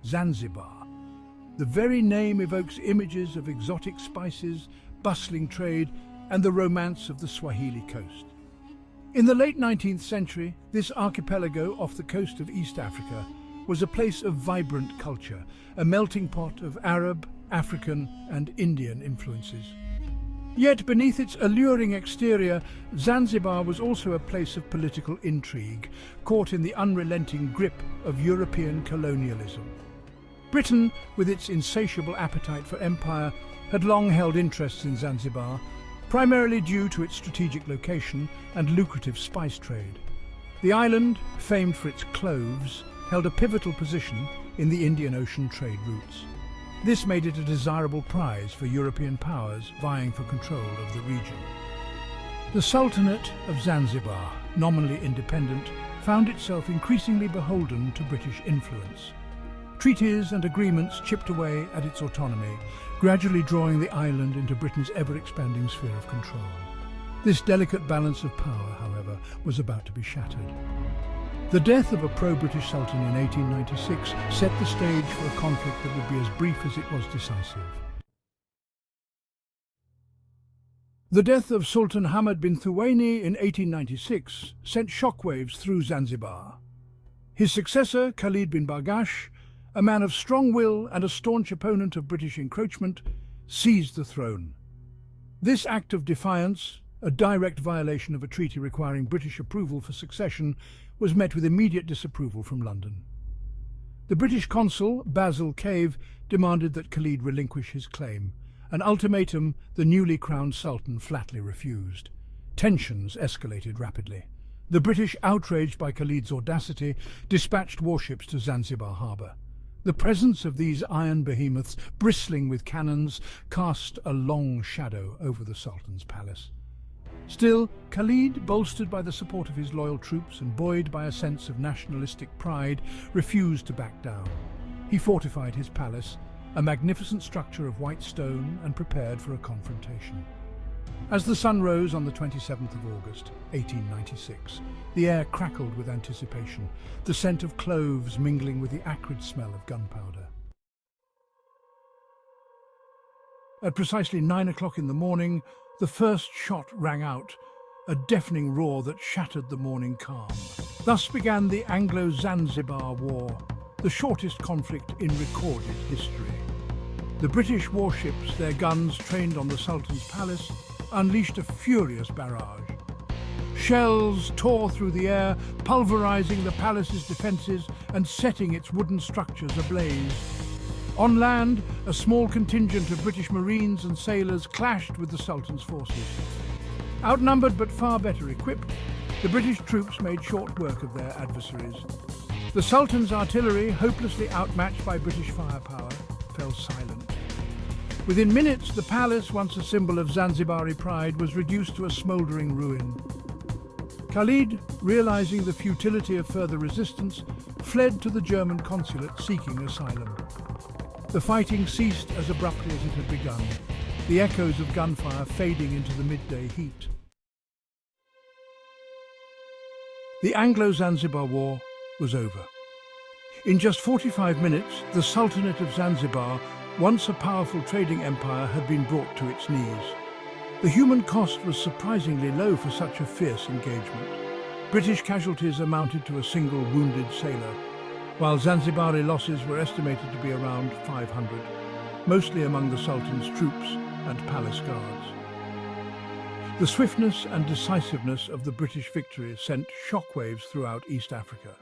Zanzibar. The very name evokes images of exotic spices, bustling trade, and the romance of the Swahili coast. In the late 19th century, this archipelago off the coast of East Africa was a place of vibrant culture, a melting pot of Arab, African, and Indian influences. Yet beneath its alluring exterior, Zanzibar was also a place of political intrigue, caught in the unrelenting grip of European colonialism. Britain, with its insatiable appetite for empire, had long held interests in Zanzibar, primarily due to its strategic location and lucrative spice trade. The island, famed for its cloves, held a pivotal position in the Indian Ocean trade routes. This made it a desirable prize for European powers vying for control of the region. The Sultanate of Zanzibar, nominally independent, found itself increasingly beholden to British influence. Treaties and agreements chipped away at its autonomy, gradually drawing the island into Britain's ever-expanding sphere of control. This delicate balance of power, however, was about to be shattered. The death of a pro-British Sultan in 1896 set the stage for a conflict that would be as brief as it was decisive. The death of Sultan Hamad bin Thuwaini in 1896 sent shockwaves through Zanzibar. His successor, Khalid bin Bargash, a man of strong will and a staunch opponent of British encroachment, seized the throne. This act of defiance, a direct violation of a treaty requiring British approval for succession, was met with immediate disapproval from London. The British consul, Basil Cave, demanded that Khalid relinquish his claim, an ultimatum the newly crowned Sultan flatly refused. Tensions escalated rapidly. The British, outraged by Khalid's audacity, dispatched warships to Zanzibar harbour. The presence of these iron behemoths, bristling with cannons, cast a long shadow over the Sultan's palace. Still, Khalid, bolstered by the support of his loyal troops and buoyed by a sense of nationalistic pride, refused to back down. He fortified his palace, a magnificent structure of white stone, and prepared for a confrontation. As the sun rose on the 27th of August, 1896, the air crackled with anticipation, the scent of cloves mingling with the acrid smell of gunpowder. At precisely 9 o'clock in the morning, the first shot rang out, a deafening roar that shattered the morning calm. Thus began the Anglo-zanzibar War, the shortest conflict in recorded history. The British warships, their guns trained on the Sultan's palace, unleashed a furious barrage. Shells tore through the air, pulverizing the palace's defences and setting its wooden structures ablaze. On land, a small contingent of British Marines and sailors clashed with the Sultan's forces. Outnumbered but far better equipped, the British troops made short work of their adversaries. The Sultan's artillery, hopelessly outmatched by British firepower, fell silent. Within minutes, the palace, once a symbol of Zanzibari pride, was reduced to a smouldering ruin. Khalid, realizing the futility of further resistance, fled to the German consulate seeking asylum. The fighting ceased as abruptly as it had begun, the echoes of gunfire fading into the midday heat. The Anglo-Zanzibar War was over. In just 45 minutes, the Sultanate of Zanzibar, once a powerful trading empire, had been brought to its knees. The human cost was surprisingly low for such a fierce engagement. British casualties amounted to a single wounded sailor, while Zanzibari losses were estimated to be around 500, mostly among the Sultan's troops and palace guards. The swiftness and decisiveness of the British victory sent shockwaves throughout East Africa.